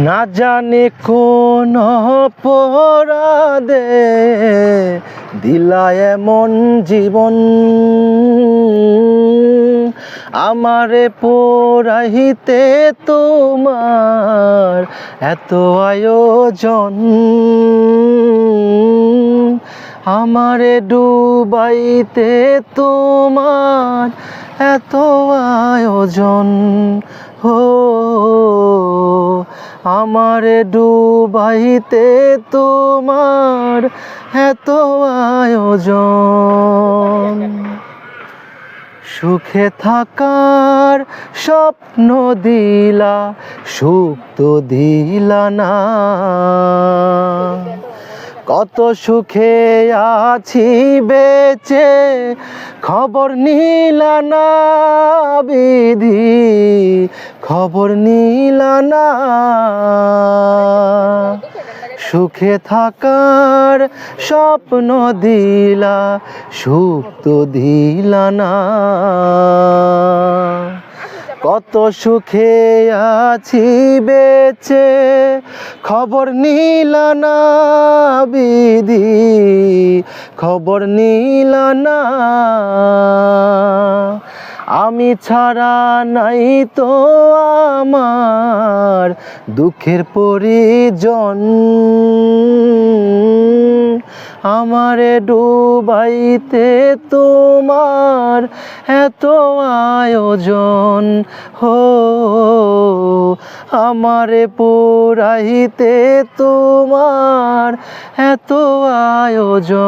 না জানে কোন অপরাধে দিলা এমন জীবন, আমারে পোড়াইতে তোমার এত আয়োজন, আমারে ডুবাইতে তোমার এত আয়োজন। হো আমারে ডুবাইতে তোমার এত আয়োজন। সুখে থাকার স্বপ্ন দিলা, সুখ তো দিলা না। কত সুখে আছি বেঁচে, খবর নিলা না বিধি, খবর নিলা না। সুখে থাকার স্বপ্ন দিলা, সুখ তো দিলা না। কত সুখে আছি বেঁচে, খবর নিলা না বিধি, খবর নিলা না। আমি ছাড়া নাই তো আমার দুঃখের পরিজন, আমারে ডুবাইতে তোমার এত আয়োজন। হো আমারে পোড়াইতে তোমার এত আয়োজন।